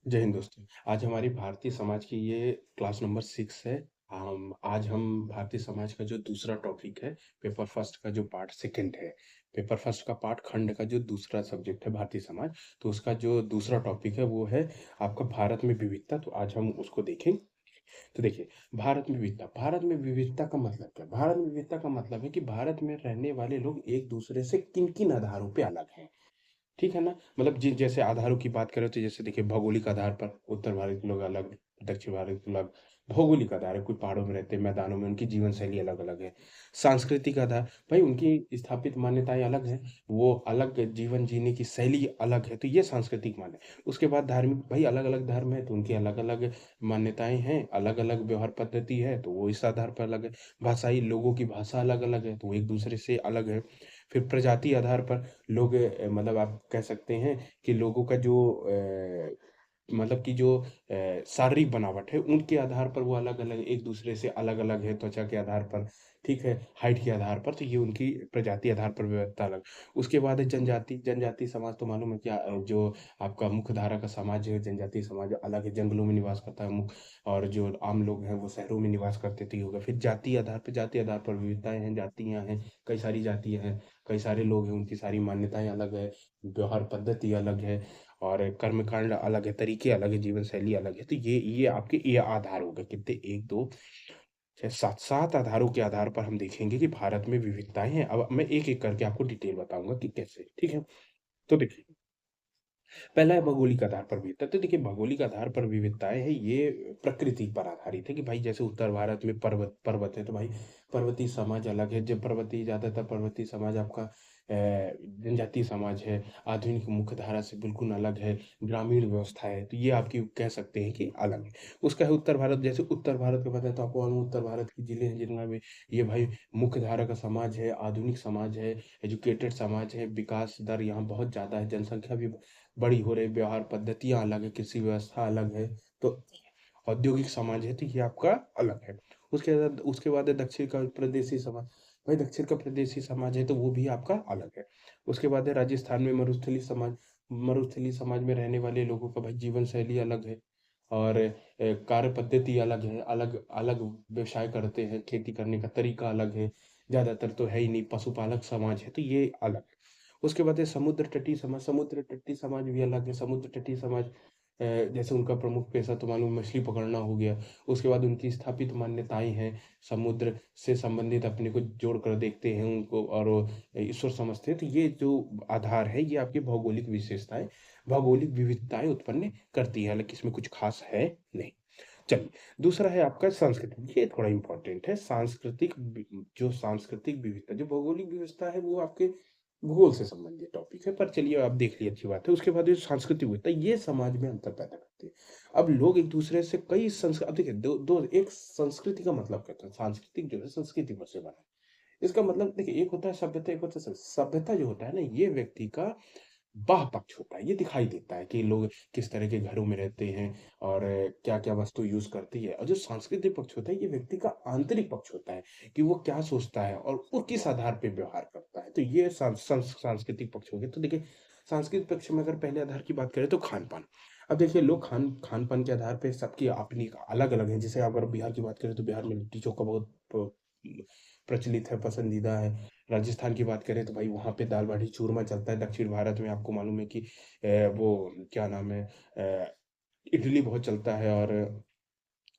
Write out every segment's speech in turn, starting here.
जय हिंद दोस्तों। आज हमारी भारतीय समाज की ये क्लास नंबर 6 है। आज हम भारतीय समाज का जो दूसरा टॉपिक है, पेपर फर्स्ट का जो पार्ट सेकंड है, पेपर फर्स्ट का पार्ट खंड का जो दूसरा सब्जेक्ट है भारतीय समाज, तो उसका जो दूसरा टॉपिक है वो है आपका भारत में विविधता। तो आज हम उसको देखेंगे। तो देखिए, भारत में विविधता का मतलब क्या है? भारत में विविधता का मतलब है कि भारत में रहने वाले लोग एक दूसरे से किन किन आधारों पे अलग हैं। ठीक है ना? मतलब जैसे आधारों की बात करें तो जैसे देखिए भौगोलिक आधार पर उत्तर भारत के लोग अलग, दक्षिण भारत के लोग भौगोलिक आधार है, कोई पहाड़ों में रहते हैं, मैदानों में, उनकी जीवन शैली अलग-अलग है। सांस्कृतिक आधार, भाई उनकी स्थापित मान्यताएँ अलग हैं, वो अलग जीवन जीने की शैली अलग है, तो ये सांस्कृतिक मान है। उसके बाद धार्मिक, भाई अलग-अलग धर्म है, तो उनकी अलग-अलग मान्यताएँ हैं, अलग-अलग व्यवहार पद्धति है, तो वो इस आधार पर अलग है। भाषाई लोगों की भाषा अलग-अलग है, तो वो एक-दूसरे से अलग है। फिर प्रजाति आधार पर लोग मतलब आप कह सकते हैं कि लोगों का जो मतलब कि जो शारीरिक बनावट है, उनके आधार पर वो अलग-अलग एक-दूसरे से अलग-अलग है, त्वचा के आधार पर, ठीक है? हाइट के आधार पर, तो ये उनकी प्रजाति आधार पर विविधता अलग। उसके बाद है जनजाति, जनजाति समाज तो मालूम है क्या जो आपका मुख्यधारा का समाज है, जनजातीय समाज अलग है, जंगलों में निवास करता है और जो आम लोग हैं, वो शहरों में निवास करते थे, ये हो गया। फिर जाति आधार पर विविधताएँ हैं, जातियाँ हैं, कई सारी जातियाँ हैं, कई सारे लोग हैं, उनकी सारी मान्यताएँ अलग है, व्यवहार पद्धति अलग है और कर्मकांड अलग है, तरीके अलग है, जीवन शैली अलग है। तो ये आपके ये आधार हो गए कितने 1, 2, 6, 7, 7 आधारों के आधार पर हम देखेंगे कि भारत में विविधताएँ हैं। अब मैं एक-एक करके आपको डिटेल बताऊँगा कि कैसे, ठीक है? तो देखिए, पहला है भौगोलिक आधार पर विविधता। तो देखिए भौगोलिक आधार पर विविधताएँ हैं, ये प्रकृति पर आधारित है कि भाई जैसे उत्तर भारत में पर्वत पर्वत है, तो भाई पर्वतीय समाज अलग है। जब पर्वतीय ज़्यादातर पर्वतीय समाज आपका जनजातीय समाज है, आधुनिक मुख्यधारा से बिल्कुल अलग है, ग्रामीण व्यवस्था है, तो ये आपकी कह सकते हैं कि अलग है। उसका है उत्तर भारत, जैसे उत्तर भारत का पता है तो आपको मालूम है उत्तर भारत के जिले हैं जिनमें ये भाई मुख्यधारा का समाज है, आधुनिक समाज है, एजुकेटेड समाज है, विकास दर यहाँ बहुत ज़्यादा है, जनसंख्या भी बड़ी हो रही, व्यवहार पद्धतियाँ अलग है, कृषि व्यवस्था अलग है, तो औद्योगिक समाज है, तो ये आपका अलग है। उसके बाद है दक्षिण का प्रदेशी समाज। भाई दक्षिण का प्रदेशी समाज है, तो वो भी आपका अलग है। उसके बाद है राजस्थान में मरुस्थलीय समाज। मरुस्थलीय समाज में रहने वाले लोगों का भाई जीवन शैली अलग है और कार्य पद्धति अलग है, अलग व्यवसाय करते हैं, खेती करने का तरीका अलग है, ज़्यादातर तो है ही नहीं, पशुपालक समाज है, तो ये अलग है। उसके बाद है समुद्र तटीय समाज भी अलग है। समुद्र तटीय समाज जैसे उनका प्रमुख पेशा तो मालूम मछली पकड़ना हो गया। उसके बाद उनकी स्थापित मान्यताएँ हैं, समुद्र से संबंधित अपने को जोड़ कर देखते हैं उनको और वो ईश्वर समझते हैं। तो ये जो आधार है, ये आपकी भौगोलिक विशेषताएँ, भौगोलिक विविधताएँ उत्पन्न करती है, हालाँकि इसमें कुछ ख़ास है नहीं। चलिए, दूसरा है आपका सांस्कृतिक, ये थोड़ा इम्पोर्टेंट है। सांस्कृतिक विविधता, जो भौगोलिक विविधता है वो आपके भूगोल से संबंधित टॉपिक है, पर चलिए आप देख लिए अच्छी बात है। उसके बाद ये सांस्कृतिक विविधता, ये समाज में अंतर पैदा करती है। अब लोग एक दूसरे से कई अब देखिए दो दो एक संस्कृति का मतलब क्या है? सांस्कृतिक जो है संस्कृति पर से बना है। इसका मतलब देखिए एक होता है सभ्यता, एक होता है सभ्यता जो होता है ना, ये व्यक्ति का बाह्य पक्ष होता है, ये दिखाई देता है कि लोग किस तरह के घरों में रहते हैं और क्या-क्या वस्तु यूज़ करती है। और जो सांस्कृतिक पक्ष होता है, ये व्यक्ति का आंतरिक पक्ष होता है कि वो क्या सोचता है और वो किस आधार पे व्यवहार करता है। तो ये सांस्कृतिक पक्ष हो गया। तो देखिए, सांस्कृतिक पक्ष में अगर पहले आधार की बात करें तो खान-पान। अब देखिए लोग खान-पान के आधार पे सबकी अपनी अलग-अलग है। जैसे अगर बिहार की बात करें तो बिहार में लिट्टी-चोखा बहुत प्रचलित है, पसंदीदा है। राजस्थान की बात करें तो भाई वहाँ पे दाल-बाटी चूरमा चलता है। दक्षिण भारत में आपको मालूम है कि वो क्या नाम है इडली बहुत चलता है और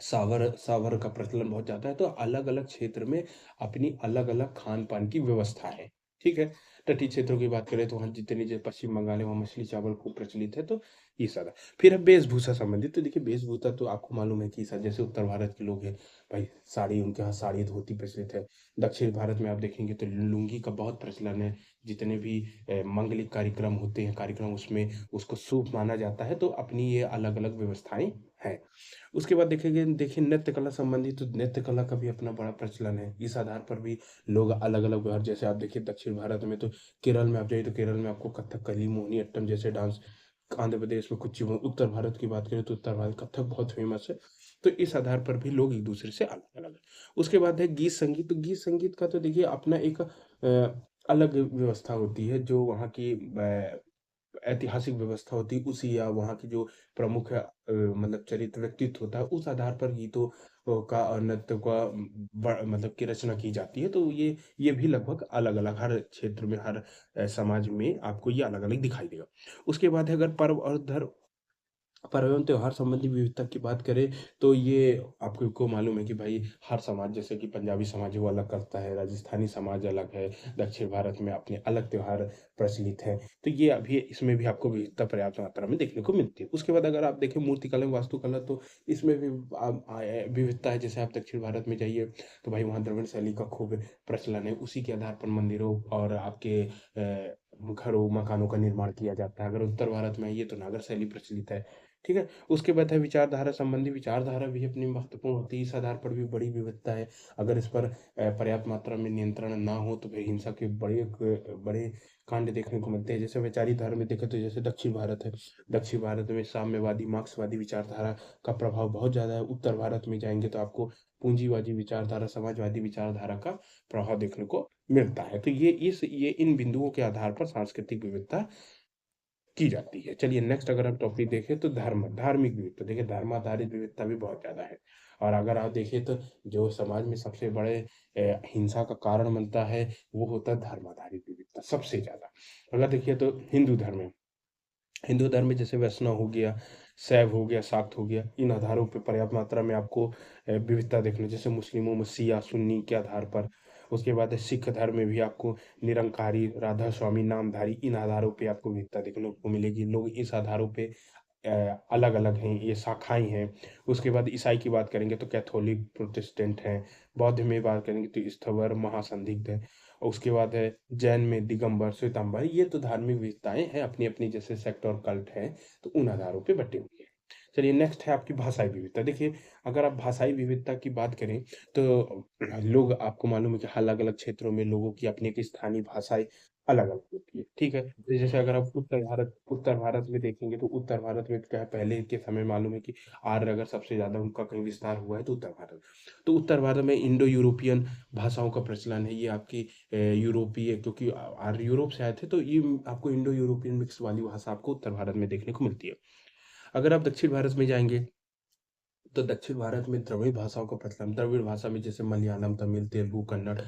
सांभर सांभर का प्रचलन बहुत ज़्यादा है। तो अलग-अलग क्षेत्र में अपनी अलग-अलग खान-पान की व्यवस्था है, ठीक है? तटीय क्षेत्रों की बात करें तो वहाँ जितनी जो पश्चिम बंगाल है, वहाँ मछली-चावल खूब प्रचलित है, तो ये सारा। फिर है वेशभूषा संबंधित, तो देखिए वेशभूषा तो आपको मालूम है कि जैसे उत्तर भारत के लोग हैं, भाई साड़ी उनके यहाँ साड़ी, धोती प्रचलित है। दक्षिण भारत में आप देखेंगे तो लुंगी का बहुत प्रचलन है। जितने भी मांगलिक कार्यक्रम होते हैं, कार्यक्रम उसमें उसको शुभ माना जाता है, तो अपनी ये अलग-अलग व्यवस्थाएँ हैं। उसके बाद देखेंगे देखिए नृत्य कला संबंधी, तो नृत्य कला का भी अपना बड़ा प्रचलन है। इस आधार पर भी लोग अलग-अलग व्यवहार, जैसे आप देखिए दक्षिण भारत में तो केरल में आप जाइए तो केरल में आपको कथकली, मोहिनीअट्टम जैसे डांस, आंध्र प्रदेश में कुचिपुड़ी, उत्तर भारत की बात करें तो उत्तर भारत कथक बहुत फेमस है। तो इस आधार पर भी लोग एक-दूसरे से अलग-अलग हैं। उसके बाद है गीत-संगीत, तो गीत-संगीत का तो देखिए अपना एक अलग व्यवस्था होती है जो वहाँ की ऐतिहासिक व्यवस्था होती है उसी या वहाँ की जो प्रमुख मतलब चरित्र व्यक्तित्व होता है उस आधार पर गीतों का और नृत्य का मतलब की रचना की जाती है। तो ये भी लगभग अलग अलग हर क्षेत्र में हर समाज में आपको ये अलग अलग दिखाई देगा। उसके बाद है अगर पर्व और धर्म पर्व एवं त्योहार संबंधी विविधता की बात करें तो ये आपको को मालूम है कि भाई हर समाज जैसे कि पंजाबी समाज है वो अलग करता है, राजस्थानी समाज अलग है, दक्षिण भारत में अपने अलग त्योहार प्रचलित है। तो ये अभी इसमें भी आपको विविधता पर्याप्त मात्रा में देखने को मिलती है। उसके बाद अगर आप देखें मूर्तिकला एवं वास्तुकला तो इसमें भी विविधता है। जैसे आप दक्षिण भारत में जाइए तो भाई वहाँ द्रविड़ शैली का खूब प्रचलन है, उसी के आधार पर मंदिरों और आपके घरों मकानों का निर्माण किया जाता है। अगर उत्तर भारत में आइए तो नागर शैली प्रचलित है। ठीक है? उसके बाद है विचारधारा संबंधी विचारधारा भी अपनी महत्वपूर्ण होती है, इस आधार पर भी बड़ी विविधता है। अगर इस पर पर्याप्त मात्रा में नियंत्रण ना हो तो फिर हिंसा के बड़े कांड देखने को मिलते हैं। जैसे वैचारिक धारा में देखें तो जैसे दक्षिण भारत है, दक्षिण भारत में साम्यवादी मार्क्सवादी विचारधारा का प्रभाव बहुत ज़्यादा है। उत्तर भारत में जाएंगे तो आपको पूंजीवादी विचारधारा समाजवादी विचारधारा का प्रभाव देखने को मिलता है। तो ये इन बिंदुओं के आधार पर सांस्कृतिक विविधता की जाती है। चलिए नेक्स्ट अगर हम टॉपिक देखें तो धार्मिक विविधता। देखिए धर्म आधारित विविधता भी बहुत ज़्यादा है। और अगर आप देखें तो जो समाज में सबसे बड़े हिंसा का कारण बनता है वो होता है धर्म आधारित विविधता सबसे ज़्यादा। अगर देखिए तो हिंदू धर्म में जैसे वैष्णव हो गया, शैव हो गया, शाक्त हो गया, इन आधारों पे पर्याप्त मात्रा में आपको विविधता देखने जैसे मुस्लिमों में शिया सुन्नी के आधार पर। उसके बाद है सिख धर्म में भी आपको निरंकारी राधा स्वामी नामधारी इन आधारों पे आपको विविधता देखने को मिलेगी। लोग इस आधारों पे अलग अलग हैं, ये शाखाएं हैं। उसके बाद ईसाई की बात करेंगे तो कैथोलिक प्रोटेस्टेंट हैं। बौद्ध में बात करेंगे तो स्थवर महासंदिग्ध है। और उसके बाद है जैन में दिगंबर श्वेतांबर। ये तो धार्मिक विविधताएं हैं अपनी अपनी जैसे सेक्ट और कल्ट है तो उन आधारों पे बटे हुए हैं। चलिए नेक्स्ट है आपकी भाषाई विविधता। देखिए अगर आप भाषाई विविधता की बात करें तो लोग आपको मालूम है कि अलग अलग क्षेत्रों में लोगों की अपनी एक स्थानीय भाषाएं अलग अलग होती है। ठीक है? तो जैसे अगर आप उत्तर भारत में देखेंगे तो उत्तर भारत में क्या है पहले के समय मालूम है कि आर्य अगर सबसे ज्यादा उनका कहीं विस्तार हुआ है तो उत्तर भारत। तो उत्तर भारत में इंडो यूरोपियन भाषाओं का प्रचलन है। ये आपकी यूरोपीय क्योंकि आर्य यूरोप से आए थे तो ये आपको इंडो यूरोपियन मिक्स वाली भाषा आपको उत्तर भारत में देखने को मिलती है। अगर आप दक्षिण भारत में जाएंगे तो दक्षिण भारत में द्रविड़ भाषाओं का प्रचलन द्रविड़ भाषा में जैसे मलयालम तमिल तेलुगु कन्नड़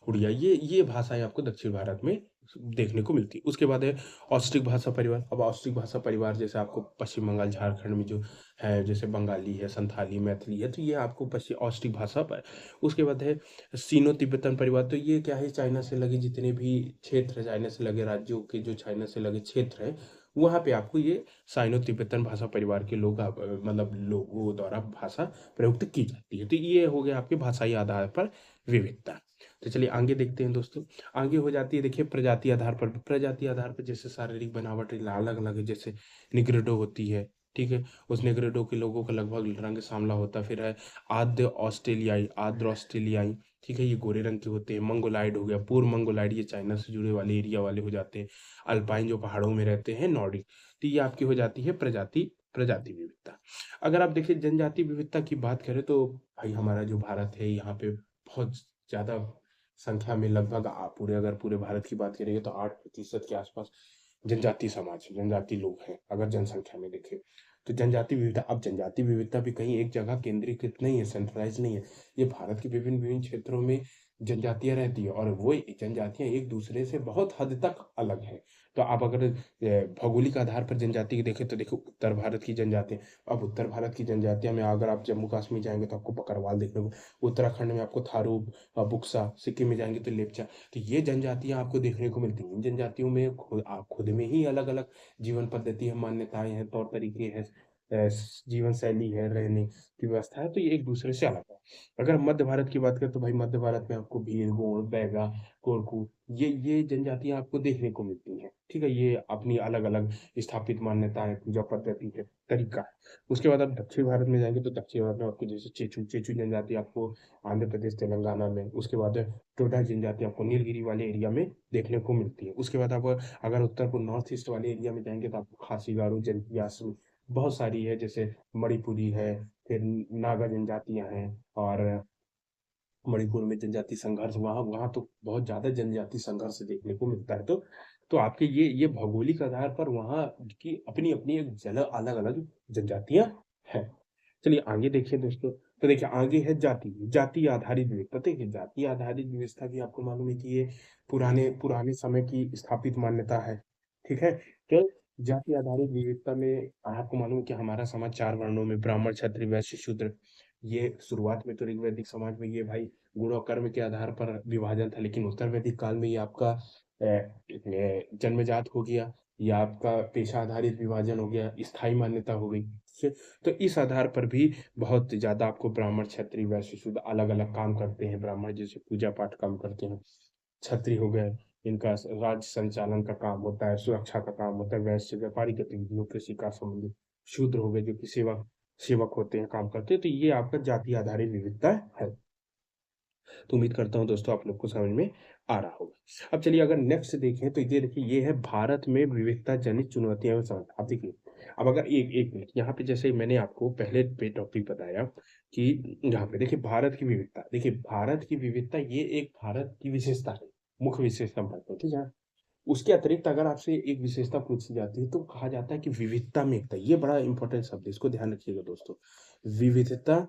उड़िया ये भाषाएं आपको दक्षिण भारत में देखने को मिलती है। उसके बाद है औष्टिक भाषा परिवार। अब औष्टिक भाषा परिवार जैसे आपको पश्चिम बंगाल झारखंड में जो है जैसे बंगाली है संथाली मैथिली है तो ये आपको पश्चिम औष्टिक भाषा पर। उसके बाद है सीनो तिब्बतन परिवार। तो ये क्या है चाइना से लगे जितने भी क्षेत्र चाइना से लगे राज्यों के जो चाइना से लगे क्षेत्र है वहाँ पे आपको ये साइनो तिब्बतन भाषा परिवार के लोग मतलब लोगों द्वारा भाषा प्रयुक्त की जाती है। तो ये हो गया आपके भाषाई आधार पर विविधता। तो चलिए आगे देखते हैं दोस्तों। आगे हो जाती है देखिए प्रजाति आधार पर। प्रजाति आधार पर जैसे शारीरिक बनावट अलग अलग है। जैसे निग्रोडो होती है। ठीक है? उस निग्रोडो के लोगों का लगभग रंग सांवला होता है। फिर है आद्र ऑस्ट्रेलियाई। ठीक है? ये गोरे रंग के होते हैं। मंगोलाइड हो गया पूर्व मंगोलाइड ये चाइना से जुड़े वाले एरिया वाले हो जाते हैं। अल्पाइन जो पहाड़ों में रहते हैं नॉर्डिक। तो ये आपकी हो जाती है प्रजाति विविधता। अगर आप देखिए जनजाति विविधता की बात करें तो भाई हमारा जो भारत है यहाँ पे बहुत ज़्यादा संख्या में लगभग पूरे भारत की बात करेंगे तो 8% के आसपास जनजाति लोग हैं अगर जनसंख्या में देखें। तो जनजाति विविधता अब जनजाति विविधता भी कहीं एक जगह केंद्रीकृत नहीं है सेंट्रलाइज नहीं है। ये भारत के विभिन्न विभिन्न क्षेत्रों में जनजातियां रहती है और वो जनजातियां एक दूसरे से बहुत हद तक अलग हैं। तो आप अगर भौगोलिक आधार पर जनजाति की देखें तो देखो उत्तर भारत की जनजातियां। अब उत्तर भारत की जनजातियां में अगर आप जम्मू कश्मीर जाएंगे तो आपको बकरवाल देखने को। उत्तराखंड में आपको थारू बुक्सा। सिक्किम में जाएंगे तो लेपचा। तो ये जनजातियां आपको देखने को मिलती हैं। इन जनजातियों में खुद में ही अलग अलग जीवन पद्धति है मान्यताएं हैं तौर तरीके हैं जीवन शैली है रहने की व्यवस्था है। तो ये एक दूसरे से अलग है। अगर मध्य भारत की बात करें तो भाई मध्य भारत में आपको भील गोंड बैगा कोरकू ये जनजातियां आपको देखने को मिलती हैं। ठीक है? ये अपनी अलग अलग स्थापित मान्यताएं पूजा पद्धति है तरीका है। उसके बाद आप दक्षिण भारत में जाएंगे तो दक्षिण भारत में आपको जैसे चेचू जनजाति आपको आंध्र प्रदेश तेलंगाना में। उसके बाद टोडा जनजाति आपको नीलगिरी वाले एरिया में देखने को मिलती है। उसके बाद आप अगर उत्तर पूर्व नॉर्थ ईस्ट वाले एरिया में जाएंगे तो आपको खासी गारो जंतिया बहुत सारी है जैसे मणिपुरी है। फिर नागा जनजातियां हैं और मणिपुर में जनजाति संघर्ष वहाँ वहाँ तो बहुत ज्यादा जनजाति संघर्ष देखने को मिलता है। तो तो आपके ये भौगोलिक आधार पर वहाँ की अपनी-अपनी एक जगह अलग-अलग जनजातियाँ हैं। चलिए आगे देखिए दोस्तों, तो देखिए आगे है जाति, जाति आधारित विविधता। देखिए जाति आधारित विविधता भी आपको मालूम है कि ये पुराने पुराने समय की स्थापित मान्यता है, ठीक है? तो जाति आधारित विविधता में आपको मालूम है कि हमारा समाज 4 वर्णों में ब्राह्मण, क्षत्रिय, वैश्य, शूद्र, ये शुरुआत में तो ऋग्वैदिक समाज में ये भाई गुण और कर्म के आधार पर विभाजन था, लेकिन उत्तर वैदिक काल में ये आपका जन्मजात हो गया, या आपका पेशा आधारित विभाजन हो गया, स्थायी मान्यता हो गई। ठीक है? तो इस आधार पर भी बहुत ज़्यादा आपको ब्राह्मण, क्षत्रिय, वैश्य, शूद्र अलग-अलग काम करते हैं। ब्राह्मण जैसे पूजा पाठ काम करते हैं, क्षत्रिय हो गए, इनका राज्य संचालन का काम होता है, सुरक्षा का काम होता है, वैश्य व्यापारिक गतिविधियों, कृषि कार्य संबंधित, शूद्र हो गए जो कि सेवक सेवक होते हैं, काम करते हैं। तो ये आपका जाति आधारित विविधता है। तो उम्मीद करता हूँ दोस्तों आप लोग को समझ में आ रहा होगा। अब चलिए अगर नेक्स्ट देखें तो ये देखिए ये है भारत में विविधता जनित चुनौतियां एवं समाधान। अब देखिए, अब अगर एक एक मिनट यहाँ पे जैसे मैंने आपको पहले पे टॉपिक बताया कि यहाँ पे देखिए भारत की विविधता, देखिए भारत की विविधता ये एक भारत की विशेषता है, मुख्य विशेषता हम कहते हैं, ठीक है। उसके अतिरिक्त अगर आपसे एक विशेषता पूछी जाती है तो कहा जाता है कि विविधता में एकता। ये बड़ा इंपॉर्टेंट शब्द है, इसको ध्यान रखिएगा दोस्तों। विविधता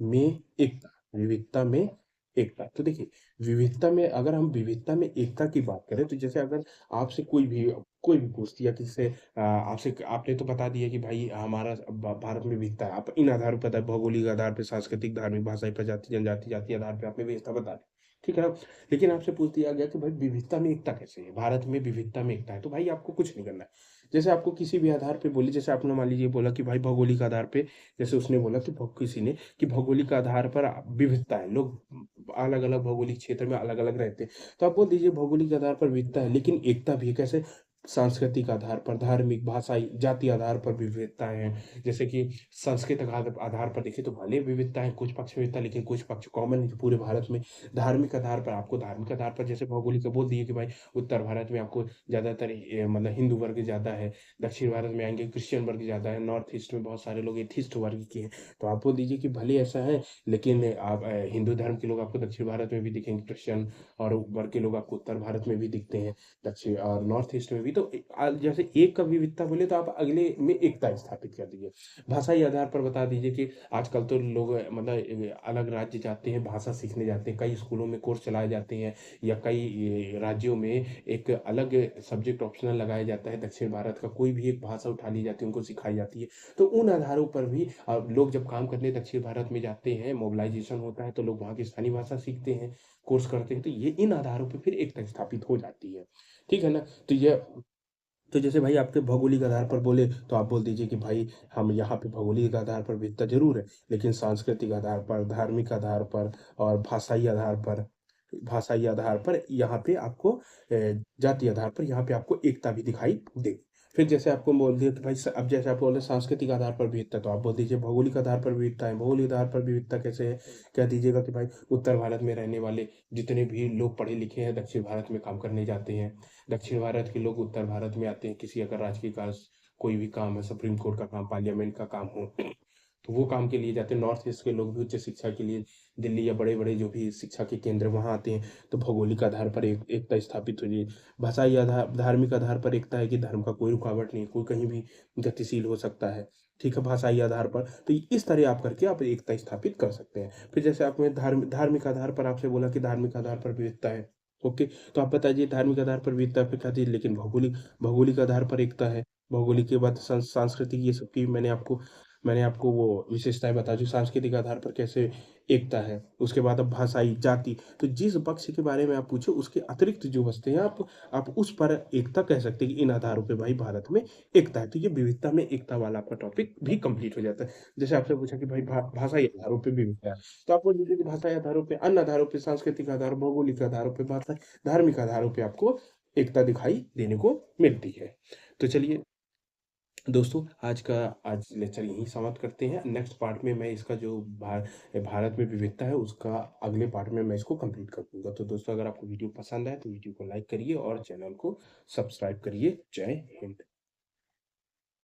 में एकता, विविधता में एकता। तो देखिए विविधता में, अगर हम विविधता में एकता की बात करें तो जैसे अगर आपसे कोई भी पूछती है किसी से आपसे, आपने तो बता दिया कि भाई हमारा भारत में विविधता है, आप इन आधारों पर भौगोलिक आधार पर, सांस्कृतिक, धार्मिक, भाषाई, प्रजाति, जनजाति, जाति आधार पर आपने विविधता बता दी, ठीक है ना। लेकिन आपसे पूछ दिया गया कि भाई विविधता में एकता कैसे है, भारत में विविधता में एकता है, तो भाई आपको कुछ नहीं करना है। जैसे आपको किसी भी आधार पे बोली, जैसे आपने मान लीजिए बोला कि भाई भौगोलिक आधार पे, जैसे उसने बोला कि किसी ने कि भौगोलिक आधार पर विविधता है, लोग अलग अलग भौगोलिक क्षेत्र में अलग अलग रहते हैं, तो आप बोल दीजिए भौगोलिक आधार पर विविधता है लेकिन एकता भी है। कैसे? सांस्कृतिक आधार पर, धार्मिक, भाषाई, जाति आधार पर विविधताएं हैं। जैसे कि सांस्कृतिक आधार पर देखिए तो भले विविधता है, कुछ पक्ष विविधता, लेकिन कुछ पक्ष कॉमन है पूरे भारत में। धार्मिक आधार पर, आपको धार्मिक आधार पर जैसे भौगोलिक बोल दिए कि भाई उत्तर भारत में आपको ज़्यादातर मतलब हिंदू वर्ग ज़्यादा है, दक्षिण भारत में आएंगे क्रिश्चियन वर्ग ज़्यादा है, नॉर्थ ईस्ट में बहुत सारे लोग एथिस्ट वर्ग के हैं। तो आप बोल दीजिए कि भले ऐसा है, लेकिन आप हिंदू धर्म के लोग आपको दक्षिण भारत में भी दिखेंगे, क्रिश्चियन और वर्ग के लोग आपको उत्तर भारत में भी दिखते हैं, दक्षिण और नॉर्थ ईस्ट में भी। तो जैसे एक का विविधता बोले तो आप अगले में एकता स्थापित कर दीजिए। भाषाई आधार पर बता दीजिए कि आजकल तो लोग मतलब अलग राज्य जाते हैं, भाषा सीखने जाते हैं, कई स्कूलों में कोर्स चलाए जाते हैं, या कई राज्यों में एक अलग सब्जेक्ट ऑप्शनल लगाया जाता है, दक्षिण भारत का कोई भी एक भाषा उठा ली जाती है, उनको सिखाई जाती है। तो उन आधारों पर भी लोग जब काम करने दक्षिण भारत में जाते हैं, मोबिलाइजेशन होता है, तो लोग वहाँ की स्थानीय भाषा सीखते हैं, कोर्स करते हैं, तो ये इन आधारों पर फिर एकता स्थापित हो जाती है, ठीक है ना। तो ये, तो जैसे भाई आपके भौगोलिक आधार पर बोले तो आप बोल दीजिए कि भाई हम यहाँ पे भौगोलिक आधार पर विविधता जरूर है, लेकिन सांस्कृतिक आधार पर, धार्मिक आधार पर और भाषाई आधार पर यहाँ पे आपको जाति आधार पर यहाँ पे आपको एकता भी दिखाई दे। फिर जैसे आपको बोल दिया कि भाई अब जैसे आप बोल रहे सांस्कृतिक आधार पर विविधता, तो आप बोल दीजिए भौगोलिक आधार पर विविधता है। भौगोलिक आधार पर विविधता कैसे है? कह दीजिएगा कि भाई उत्तर भारत में रहने वाले जितने भी लोग पढ़े लिखे हैं दक्षिण भारत में काम करने जाते हैं, दक्षिण भारत के लोग उत्तर भारत में आते हैं, किसी अगर राजकीय कार्य, कोई भी काम है, सुप्रीम कोर्ट का काम, पार्लियामेंट का काम हो, तो वो काम के लिए जाते हैं। नॉर्थ ईस्ट के लोग भी उच्च शिक्षा के लिए दिल्ली या बड़े बड़े जो भी शिक्षा के केंद्र वहाँ आते हैं। तो भौगोलिक आधार पर एकता स्थापित हो रही है। भाषाई आधार, धार्मिक आधार पर एकता है कि धर्म का कोई रुकावट नहीं, कोई कहीं भी गतिशील हो सकता है, ठीक है, भाषाई आधार पर। तो इस तरह आप करके आप एकता स्थापित कर सकते हैं। फिर जैसे आपने धार्मिक आधार पर आपसे बोला कि धार्मिक आधार पर विविधता है, ओके, तो आप बताइए धार्मिक आधार पर विविधता फिर क्या थी, लेकिन भौगोलिक भौगोलिक आधार पर एकता है। भौगोलिक के बाद सांस्कृतिक, ये सब की मैंने आपको वो विशेषताएं बता दी, सांस्कृतिक आधार पर कैसे एकता है। उसके बाद अब भाषाई, जाति, तो जिस पक्ष के बारे में आप पूछो उसके अतिरिक्त जो बचते हैं आप उस पर एकता कह सकते हैं कि इन आधारों पे भाई भारत में एकता है। तो ये विविधता में एकता वाला आपका टॉपिक भी कंप्लीट हो जाता है। जैसे आपसे पूछा कि भाई भाषाई आधारों पे विविधता है, तो आप बोल दीजिए कि भाषाई आधारों पे, अन्य आधारों पे, सांस्कृतिक आधार, भौगोलिक आधारों पे, भाषा, धार्मिक आधारों पे आपको एकता दिखाई देने को मिलती है। तो चलिए दोस्तों आज लेक्चर यहीं समाप्त करते हैं। नेक्स्ट पार्ट में मैं इसका जो भारत में विविधता है उसका अगले पार्ट में मैं इसको कंप्लीट कर दूंगा। तो दोस्तों अगर आपको वीडियो पसंद आए तो वीडियो को लाइक करिए और चैनल को सब्सक्राइब करिए। जय हिंद।